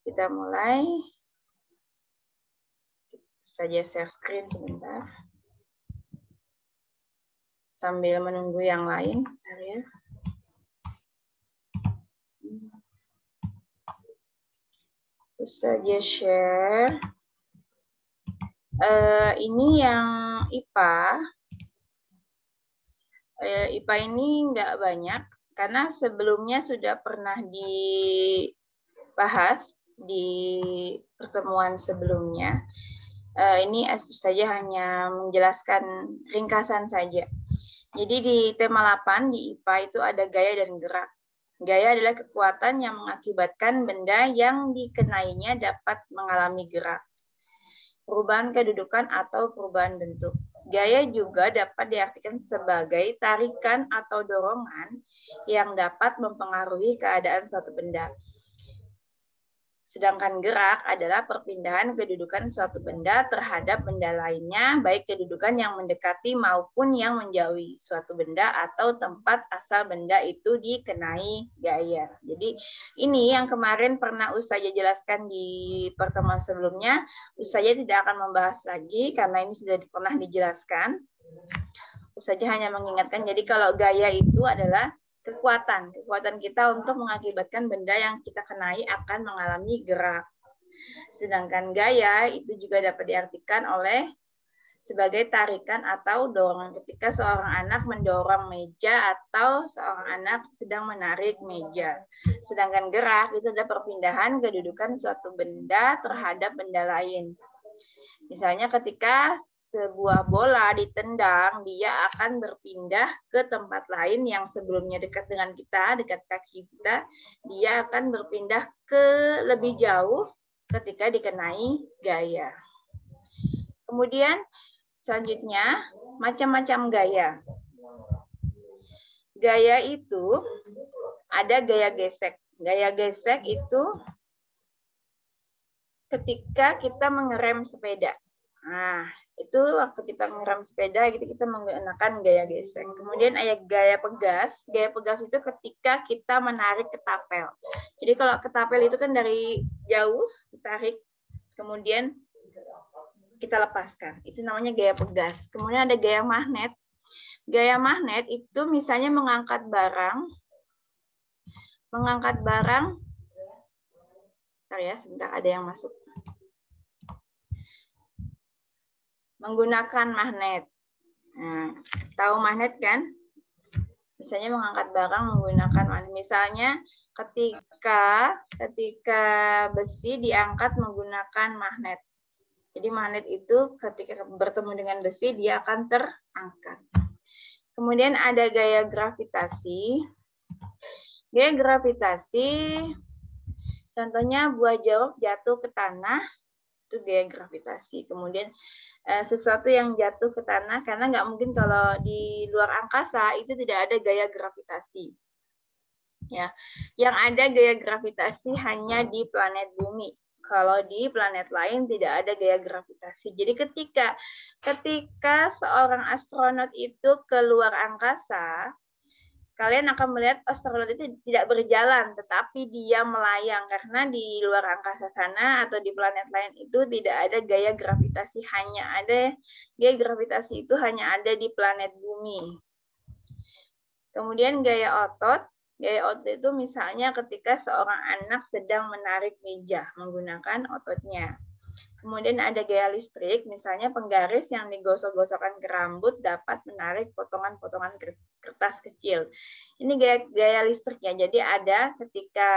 Kita mulai. Saja share screen sebentar. Sambil menunggu yang lain. Ya. Terus saja share. Ini yang IPA. IPA ini nggak banyak. Karena sebelumnya sudah pernah dibahas di pertemuan sebelumnya. Ini saja hanya menjelaskan ringkasan saja. Jadi di tema 8 di IPA itu ada gaya dan gerak. Gaya adalah kekuatan yang mengakibatkan benda yang dikenainya dapat mengalami gerak, perubahan kedudukan atau perubahan bentuk. Gaya juga dapat diartikan sebagai tarikan atau dorongan yang dapat mempengaruhi keadaan suatu benda. Sedangkan gerak adalah perpindahan kedudukan suatu benda terhadap benda lainnya, baik kedudukan yang mendekati maupun yang menjauhi suatu benda atau tempat asal benda itu dikenai gaya. Jadi ini yang kemarin pernah Ustazah jelaskan di pertemuan sebelumnya. Ustazah tidak akan membahas lagi karena ini sudah pernah dijelaskan. Ustazah hanya mengingatkan, jadi kalau gaya itu adalah kekuatan kita untuk mengakibatkan benda yang kita kenai akan mengalami gerak. Sedangkan gaya itu juga dapat diartikan sebagai tarikan atau dorongan ketika seorang anak mendorong meja atau seorang anak sedang menarik meja. Sedangkan gerak itu adalah perpindahan kedudukan suatu benda terhadap benda lain. Misalnya ketika sebuah bola ditendang, dia akan berpindah ke tempat lain yang sebelumnya dekat dengan kita, dekat kaki kita, dia akan berpindah ke lebih jauh ketika dikenai gaya. Kemudian selanjutnya, macam-macam gaya. Gaya itu ada gaya gesek. Gaya gesek itu ketika kita mengerem sepeda. Nah, itu waktu kita mengerem sepeda gitu kita menggunakan gaya gesek. Kemudian ada gaya pegas. Gaya pegas itu ketika kita menarik ketapel. Jadi kalau ketapel itu kan dari jauh ditarik, kemudian kita lepaskan. Itu namanya gaya pegas. Kemudian ada gaya magnet. Gaya magnet itu misalnya mengangkat barang. Bentar ya, sebentar ada yang masuk. Menggunakan magnet. Nah, tahu magnet kan? Misalnya mengangkat barang menggunakan magnet. Misalnya ketika besi diangkat menggunakan magnet. Jadi magnet itu ketika bertemu dengan besi dia akan terangkat. Kemudian ada gaya gravitasi. Gaya gravitasi contohnya buah jeruk jatuh ke tanah, itu gaya gravitasi. Kemudian sesuatu yang jatuh ke tanah, karena nggak mungkin kalau di luar angkasa itu tidak ada gaya gravitasi. Ya, yang ada gaya gravitasi hanya di planet bumi. Kalau di planet lain tidak ada gaya gravitasi. Jadi ketika seorang astronot itu keluar angkasa, kalian akan melihat astronot itu tidak berjalan, tetapi dia melayang karena di luar angkasa sana atau di planet lain itu tidak ada gaya gravitasi, gaya gravitasi itu hanya ada di planet bumi. Kemudian gaya otot itu misalnya ketika seorang anak sedang menarik meja menggunakan ototnya. Kemudian ada gaya listrik, misalnya penggaris yang digosok-gosokkan ke rambut dapat menarik potongan-potongan kertas kecil. Ini gaya listriknya. Jadi ada ketika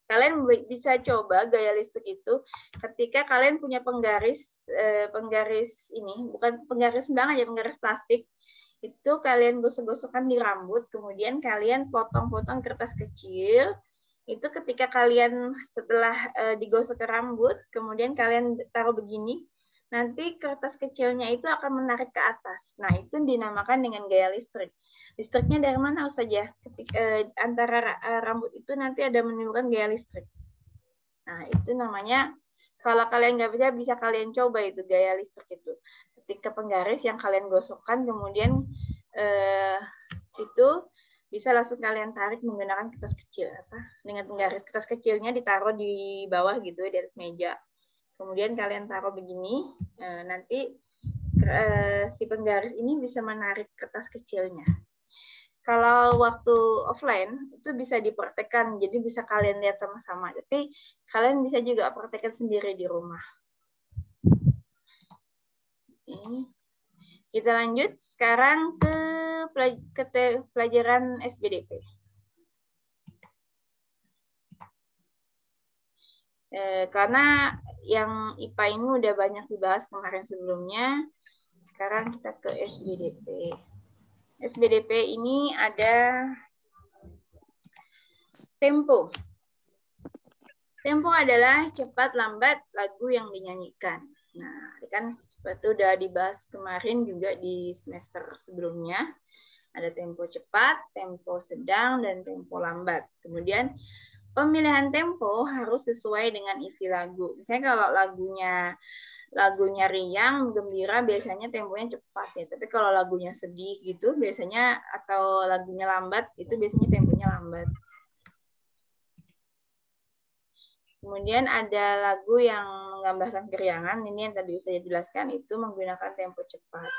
kalian bisa coba gaya listrik itu ketika kalian punya penggaris ini, bukan penggaris sembarang aja, penggaris plastik. Itu kalian gosok-gosokkan di rambut, kemudian kalian potong-potong kertas kecil. Itu ketika kalian setelah digosok ke rambut, kemudian kalian taruh begini, nanti kertas kecilnya itu akan menarik ke atas. Nah, itu dinamakan dengan gaya listrik. Listriknya dari mana saja? Antara rambut itu nanti ada menimbulkan gaya listrik. Nah, itu namanya, kalau kalian nggak bisa kalian coba itu gaya listrik itu. Ketika penggaris yang kalian gosokkan, kemudian itu bisa langsung kalian tarik menggunakan kertas kecil. Dengan penggaris kertas kecilnya ditaruh di bawah gitu, di atas meja. Kemudian kalian taruh begini, nanti si penggaris ini bisa menarik kertas kecilnya. Kalau waktu offline itu bisa dipraktekkan, jadi bisa kalian lihat sama-sama. Tapi kalian bisa juga praktekkan sendiri di rumah. Kita lanjut sekarang ke pelajaran SBDP. Karena yang IPA ini udah banyak dibahas kemarin sebelumnya, sekarang kita ke SBDP. SBDP ini ada tempo. Tempo adalah cepat lambat lagu yang dinyanyikan. Nah, kan seperti udah dibahas kemarin juga di semester sebelumnya. Ada tempo cepat, tempo sedang, dan tempo lambat. Kemudian pemilihan tempo harus sesuai dengan isi lagu. Misalnya kalau lagunya riang, gembira, biasanya temponya cepat ya. Tapi kalau lagunya sedih gitu, biasanya atau lagunya lambat, itu biasanya temponya lambat. Kemudian ada lagu yang menggambarkan keriangan, ini yang tadi saya jelaskan, itu menggunakan tempo cepat.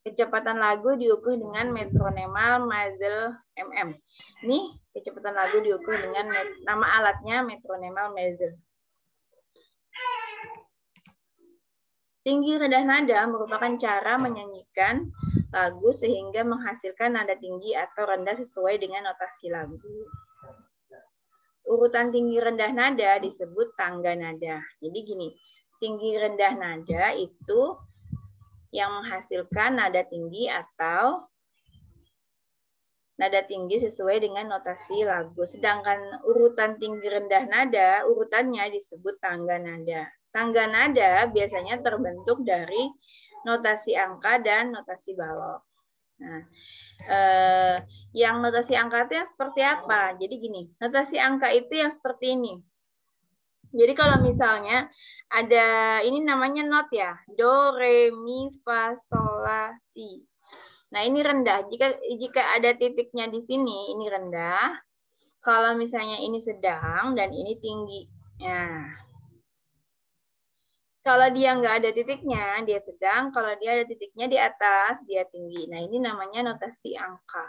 Kecepatan lagu diukur dengan metronomal Mazel mm. Ini kecepatan lagu diukur dengan nama alatnya metronomal Mazel. Tinggi rendah nada merupakan cara menyanyikan lagu sehingga menghasilkan nada tinggi atau rendah sesuai dengan notasi lagu. Urutan tinggi rendah nada disebut tangga nada. Jadi gini, tinggi rendah nada itu yang menghasilkan nada tinggi atau nada tinggi sesuai dengan notasi lagu. Sedangkan urutan tinggi rendah nada, urutannya disebut tangga nada. Tangga nada biasanya terbentuk dari notasi angka dan notasi balok. Nah, yang notasi angka itu yang seperti apa? Jadi gini, notasi angka itu yang seperti ini. Jadi kalau misalnya ada, ini namanya not ya, do, re, mi, fa, sol, la, si. Nah ini rendah, jika ada titiknya di sini, ini rendah. Kalau misalnya ini sedang dan ini tinggi. Nah, kalau dia nggak ada titiknya, dia sedang. Kalau dia ada titiknya di atas, dia tinggi. Nah, ini namanya notasi angka.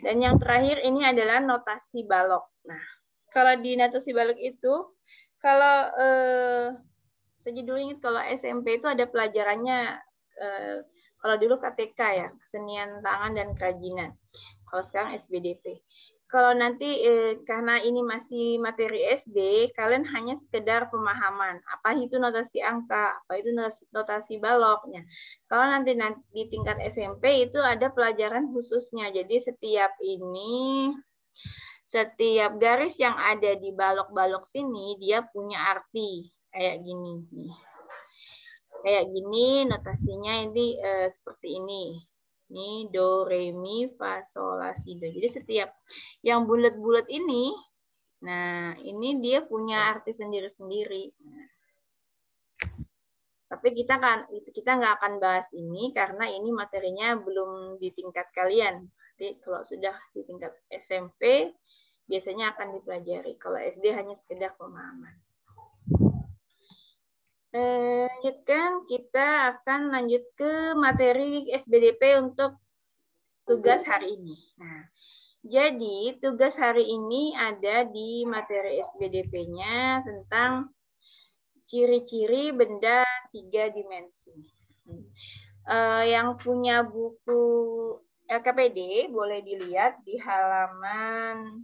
Dan yang terakhir ini adalah notasi balok. Nah, kalau di notasi balok itu, kalau saya dulu ingat kalau SMP itu ada pelajarannya, kalau dulu KTK ya, kesenian tangan dan kerajinan. Kalau sekarang SBDP. Kalau nanti karena ini masih materi SD, kalian hanya sekedar pemahaman. Apa itu notasi angka, apa itu notasi baloknya. Kalau nanti di tingkat SMP itu ada pelajaran khususnya. Jadi setiap garis yang ada di balok-balok sini, dia punya arti. Kayak gini. Kayak gini, notasinya ini seperti ini. Ini do, re, mi, fa, sol, la, si, do. Jadi setiap yang bulat-bulat ini, nah ini dia punya arti sendiri-sendiri. Tapi kita nggak akan bahas ini karena ini materinya belum di tingkat kalian. Jadi kalau sudah di tingkat SMP, biasanya akan dipelajari. Kalau SD hanya sekedar pemahaman. Lanjutkan, kita akan lanjut ke materi SBDP untuk tugas hari ini. Nah, jadi tugas hari ini ada di materi SBDP-nya tentang ciri-ciri benda 3 dimensi. Yang punya buku LKPD boleh dilihat di halaman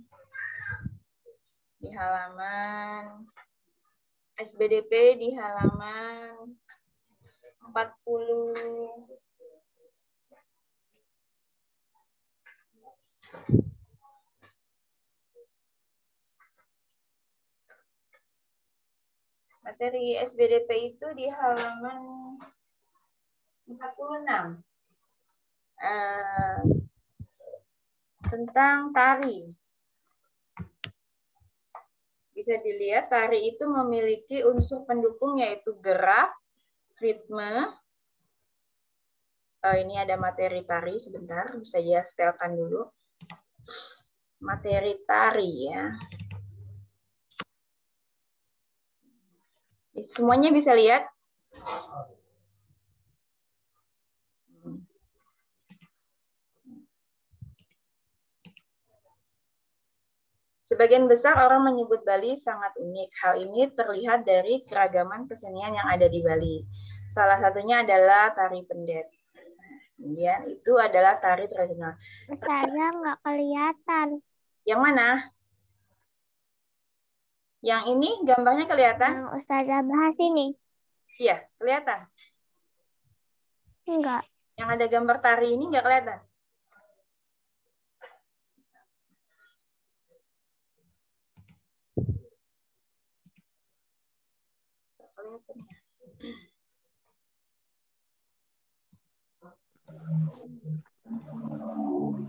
SBDP di halaman 40. Materi SBDP itu di halaman 46. Tentang tari. Bisa dilihat tari itu memiliki unsur pendukung yaitu gerak, ritme, Ini ada materi tari, sebentar, bisa ya setelkan dulu. Materi tari ya. Semuanya bisa lihat? Sebagian besar orang menyebut Bali sangat unik. Hal ini terlihat dari keragaman kesenian yang ada di Bali. Salah satunya adalah tari pendet. Kemudian itu adalah tari tradisional. Ustazah nggak kelihatan. Yang mana? Yang ini gambarnya kelihatan? Yang Ustazah bahas ini. Iya, kelihatan. Enggak. Yang ada gambar tari ini nggak kelihatan?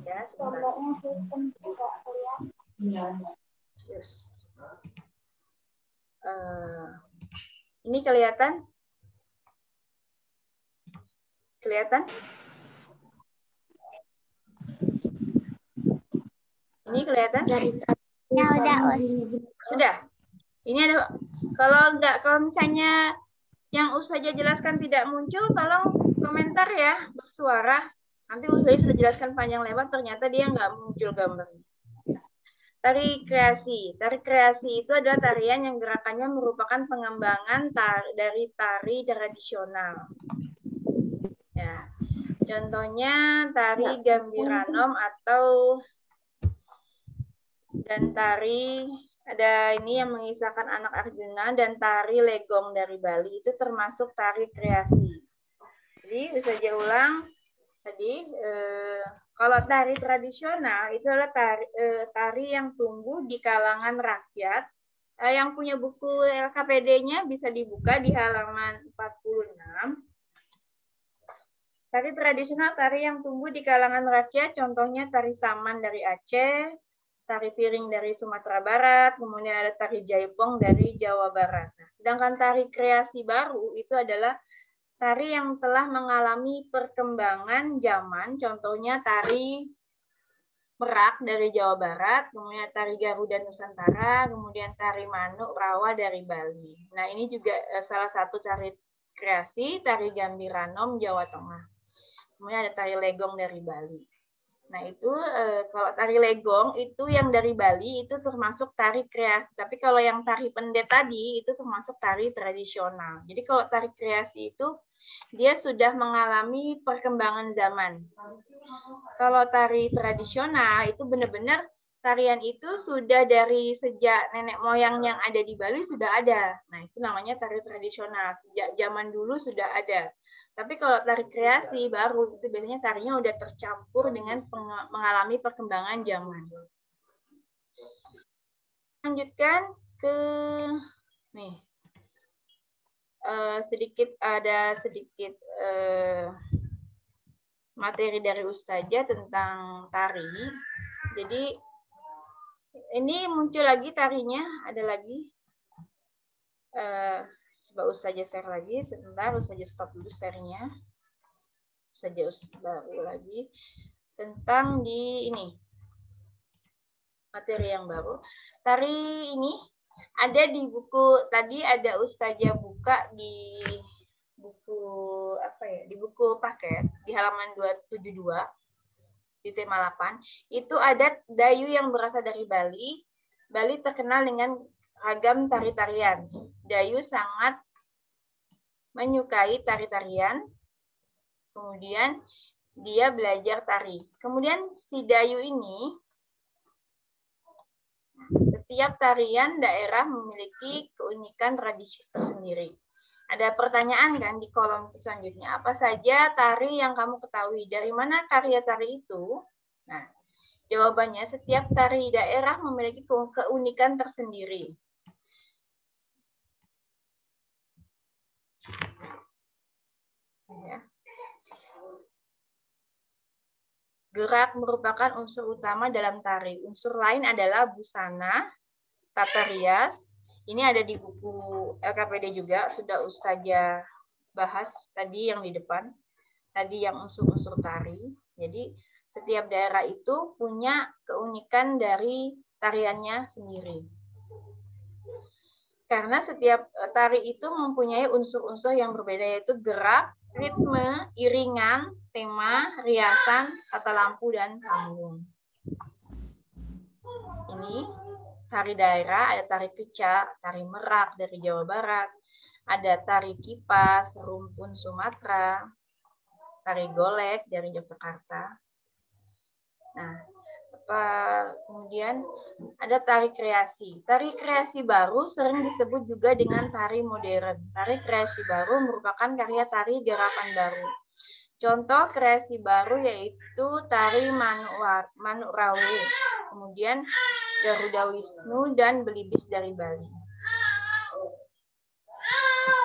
Ya, sebentar. Yes. Ini kelihatan? Kelihatan? Ini kelihatan? Ya udah, Sudah. Ini ada, kalau misalnya yang Ustazah jelaskan tidak muncul, tolong komentar ya, bersuara. Nanti Ustazah sudah jelaskan panjang lebar, ternyata dia nggak muncul gambarnya. Tari kreasi. Tari kreasi itu adalah tarian yang gerakannya merupakan pengembangan dari tari tradisional. Ya. Contohnya tari Gambiranom dan tari ada ini yang mengisahkan anak Arjuna dan tari Legong dari Bali itu termasuk tari kreasi. Jadi bisa saya ulang tadi kalau tari tradisional itu adalah tari yang tumbuh di kalangan rakyat. Yang punya buku LKPD-nya bisa dibuka di halaman 46. Tari tradisional tari yang tumbuh di kalangan rakyat, contohnya tari Saman dari Aceh, tari piring dari Sumatera Barat, kemudian ada tari Jaipong dari Jawa Barat. Nah, sedangkan tari kreasi baru itu adalah tari yang telah mengalami perkembangan zaman, contohnya tari Merak dari Jawa Barat, kemudian tari Garuda Nusantara, kemudian tari Manuk Rawa dari Bali. Nah, ini juga salah satu tari kreasi, tari Gambiranom Jawa Tengah. Kemudian ada tari Legong dari Bali. Nah, itu kalau tari Legong itu yang dari Bali itu termasuk tari kreasi. Tapi kalau yang tari pendet tadi itu termasuk tari tradisional. Jadi kalau tari kreasi itu dia sudah mengalami perkembangan zaman. Kalau tari tradisional itu benar-benar tarian itu sudah dari sejak nenek moyang yang ada di Bali sudah ada. Nah, itu namanya tari tradisional. Sejak zaman dulu sudah ada. Tapi kalau tari kreasi baru itu biasanya tarinya udah tercampur dengan mengalami perkembangan zaman. Lanjutkan ke nih. Ada sedikit materi dari Ustazah tentang tari. Jadi ini muncul lagi tarinya, ada lagi. Coba Ustazah share lagi, sebentar Ustazah stop dulu share-nya. Ustazah baru lagi tentang di ini materi yang baru. Tari ini ada di buku tadi ada Ustazah buka di buku apa ya? Di buku paket di halaman 272 di tema 8 itu ada dayu yang berasal dari Bali. Bali terkenal dengan ragam tari-tarian. Dayu sangat menyukai tari-tarian. Kemudian dia belajar tari. Kemudian si dayu ini setiap tarian daerah memiliki keunikan tradisi tersendiri. Ada pertanyaan kan di kolom selanjutnya. Apa saja tari yang kamu ketahui? Dari mana karya tari itu? Nah, jawabannya setiap tari daerah memiliki keunikan tersendiri. Ya. Gerak merupakan unsur utama dalam tari. Unsur lain adalah busana, tata rias. Ini ada di buku LKPD juga, sudah Ustazah bahas tadi yang di depan. tadi yang unsur-unsur tari. Jadi setiap daerah itu punya keunikan dari tariannya sendiri. Karena setiap tari itu mempunyai unsur-unsur yang berbeda, yaitu gerak, ritme, iringan, tema, riasan, tata lampu, dan panggung. Ini tari daerah, ada tari kecak, tari merak dari Jawa Barat, ada tari kipas, rumpun Sumatera, tari golek dari Yogyakarta. Nah, kemudian ada tari kreasi. Tari kreasi baru sering disebut juga dengan tari modern. Tari kreasi baru merupakan karya tari gerakan baru. Contoh kreasi baru yaitu tari Manuk Rawe, kemudian Garuda Wisnu, dan Belibis dari Bali.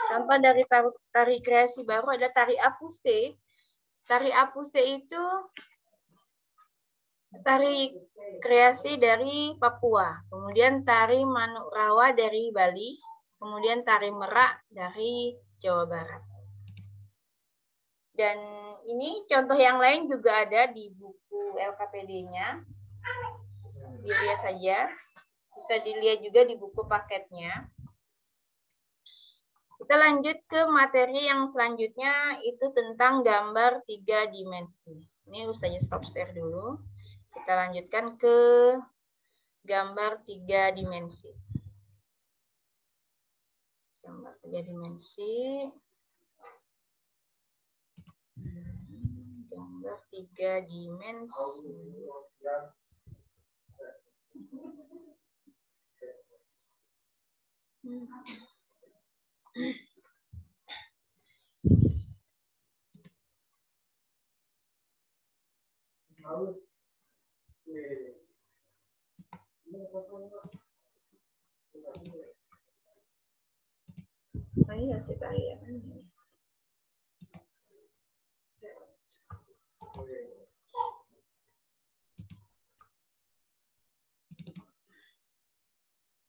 Contoh dari tari kreasi baru ada tari Apuse. Tari Apuse itu tari kreasi dari Papua, kemudian tari Manuk Rawa dari Bali, kemudian tari Merak dari Jawa Barat. Dan ini contoh yang lain juga ada di buku LKPD-nya. Dilihat saja, bisa dilihat juga di buku paketnya. Kita lanjut ke materi yang selanjutnya, itu tentang gambar 3 dimensi. Ini usahanya stop share dulu. Kita lanjutkan ke gambar 3 dimensi. Gambar 3 dimensi. Gambar 3 dimensi.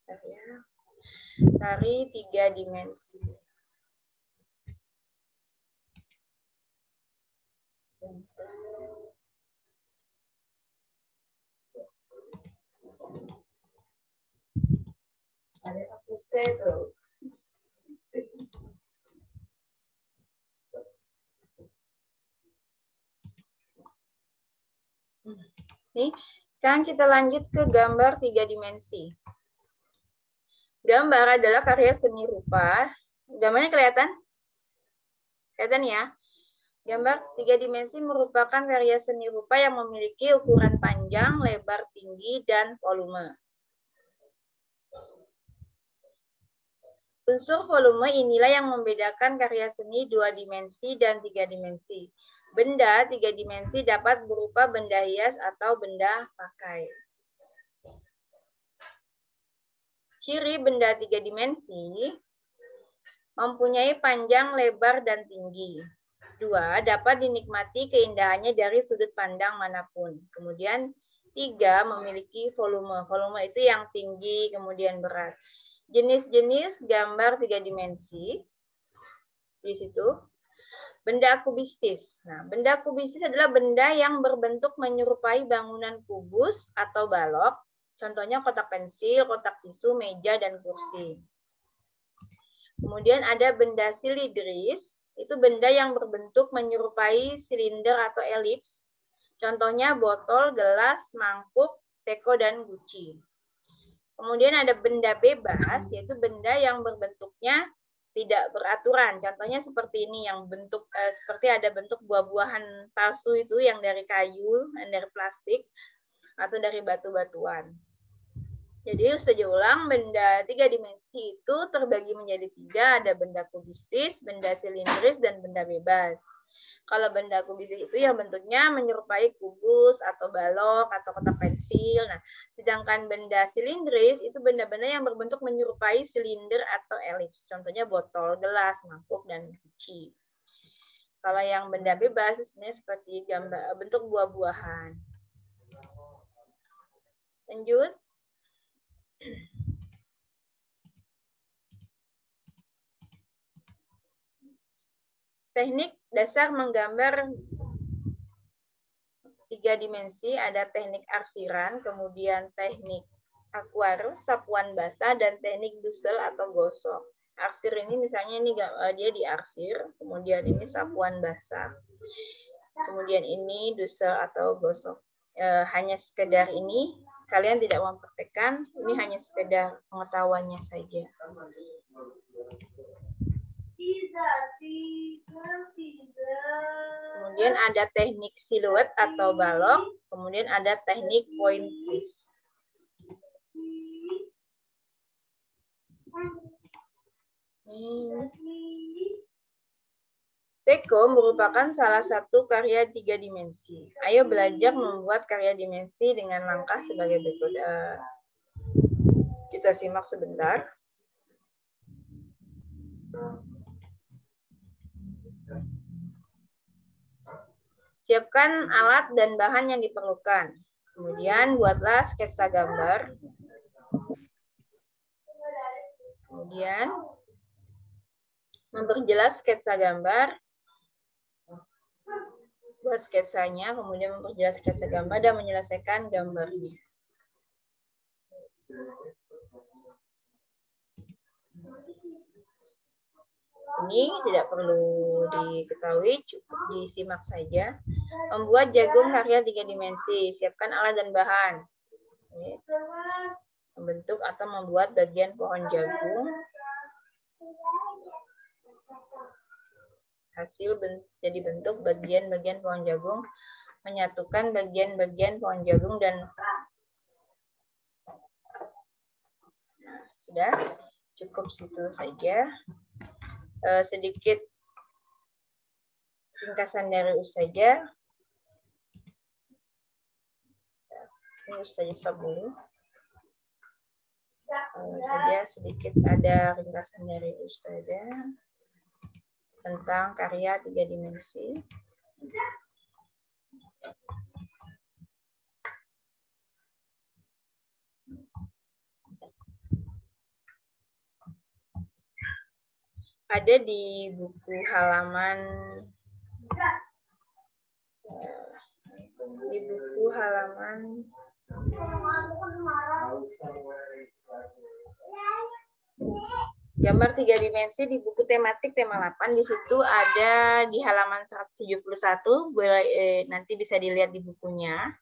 Iya sih ya. Tari 3 dimensi. Ada aku tuh. Nih, sekarang kita lanjut ke gambar 3 dimensi. Gambar adalah karya seni rupa. Gambarnya kelihatan? Kelihatan ya? Gambar 3 dimensi merupakan karya seni rupa yang memiliki ukuran panjang, lebar, tinggi, dan volume. Unsur volume inilah yang membedakan karya seni 2 dimensi dan 3 dimensi. Benda 3 dimensi dapat berupa benda hias atau benda pakai. Ciri benda 3 dimensi mempunyai panjang, lebar, dan tinggi. 2, dapat dinikmati keindahannya dari sudut pandang manapun. Kemudian 3, memiliki volume. Volume itu yang tinggi, kemudian berat. Jenis-jenis gambar 3 dimensi di situ. Benda kubistis. Nah, benda kubistis adalah benda yang berbentuk menyerupai bangunan kubus atau balok. Contohnya kotak pensil, kotak tisu, meja, dan kursi. Kemudian ada benda silindris. Itu benda yang berbentuk menyerupai silinder atau elips. Contohnya botol, gelas, mangkuk, teko, dan guci. Kemudian ada benda bebas, yaitu benda yang berbentuknya tidak beraturan. Contohnya seperti ini, yang bentuk seperti ada bentuk buah-buahan palsu itu yang dari kayu, yang dari plastik, atau dari batu-batuan. Jadi saja ulang, benda 3 dimensi itu terbagi menjadi 3, ada benda kubistis, benda silindris, dan benda bebas. Kalau benda kubistis itu yang bentuknya menyerupai kubus atau balok atau kotak pensil. Nah, sedangkan benda silindris itu benda-benda yang berbentuk menyerupai silinder atau elips. Contohnya botol, gelas, mangkuk, dan guci. Kalau yang benda bebas sebenarnya seperti gambar bentuk buah-buahan. Lanjut. Teknik dasar menggambar 3 dimensi, ada teknik arsiran, kemudian teknik akuarel, sapuan basah, dan teknik dusel atau gosok. Arsir ini misalnya ini dia diarsir, kemudian ini sapuan basah, kemudian ini dusel atau gosok. Hanya sekedar ini, kalian tidak mempraktekkan, ini hanya sekedar pengetahuannya saja. Kemudian ada teknik siluet atau balok, kemudian ada teknik point twist. Teko merupakan salah satu karya 3 dimensi. Ayo belajar membuat karya dimensi dengan langkah sebagai berikut. Kita simak sebentar. Siapkan alat dan bahan yang diperlukan. Kemudian buatlah sketsa gambar. Kemudian memperjelas sketsa gambar. Buat sketsanya, kemudian memperjelas sketsa gambar dan menyelesaikan gambarnya. Ini tidak perlu diketahui, cukup disimak saja. Membuat jagung karya 3 dimensi. Siapkan alat dan bahan. Membentuk atau membuat bagian pohon jagung. Hasil jadi bentuk bagian-bagian pohon jagung, menyatukan bagian-bagian pohon jagung dan sudah cukup situ saja. Sedikit ringkasan dari saja. Ini saja stop dulu. Saja sedikit ada ringkasan dari Ustazah tentang karya 3 dimensi. Ada di buku halaman gambar 3 dimensi di buku tematik tema 8. Di situ ada di halaman 171, nanti bisa dilihat di bukunya.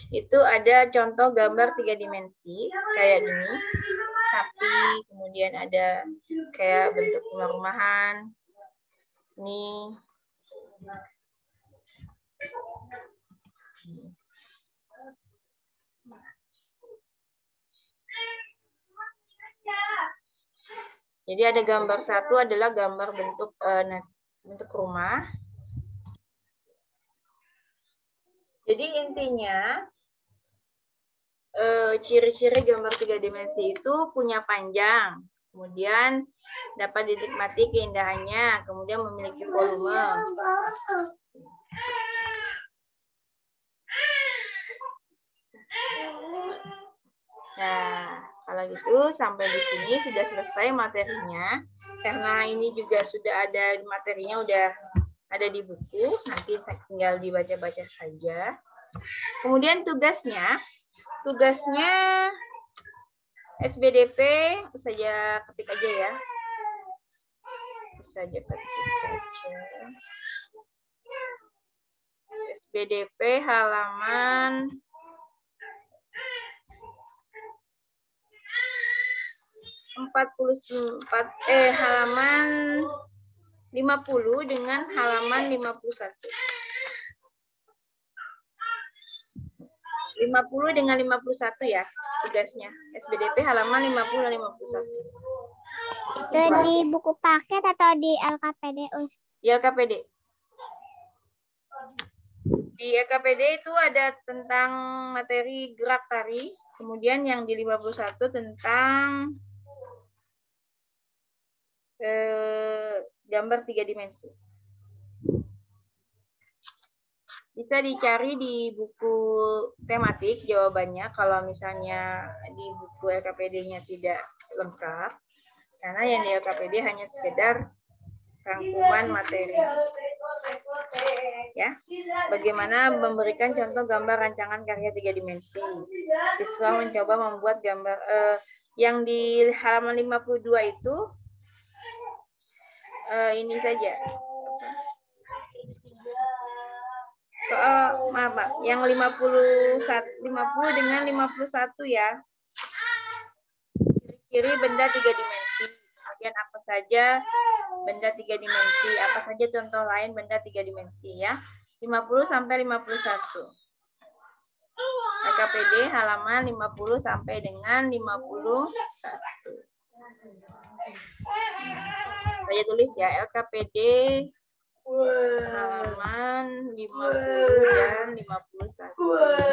Itu ada contoh gambar 3 dimensi kayak gini. Sapi, kemudian ada kayak bentuk rumah-rumahan. Ini jadi ada gambar satu adalah gambar bentuk rumah. Jadi intinya ciri-ciri gambar 3 dimensi itu punya panjang, kemudian dapat dinikmati keindahannya, kemudian memiliki volume. Nah, kalau gitu sampai di sini sudah selesai materinya. Karena ini juga sudah ada materinya, udah ada di buku, nanti tinggal dibaca-baca saja. Kemudian tugasnya SBDP saja ketik aja ya. Saja ketik saja. SBDP halaman 44 halaman 50 dengan halaman 51. 50 dengan 51 ya tugasnya. SBDP halaman 50 dan 51. Itu di buku paket atau di LKPD? Di LKPD. Di LKPD itu ada tentang materi gerak tari. Kemudian yang di 51 tentang gambar 3 dimensi. Bisa dicari di buku tematik jawabannya kalau misalnya di buku LKPD-nya tidak lengkap. Karena yang di LKPD hanya sekedar rangkuman materi. Ya, bagaimana memberikan contoh gambar rancangan karya 3 dimensi. Siswa mencoba membuat gambar yang di halaman 52 itu ini saja. Maaf, yang 50 dengan 51 ya. Ciri benda 3 dimensi. Kemudian apa saja benda 3 dimensi? Apa saja contoh lain benda 3 dimensi ya? 50 sampai 51. LKPD halaman 50 sampai dengan 51. Saya tulis ya, LKPD halaman 50 dan 51.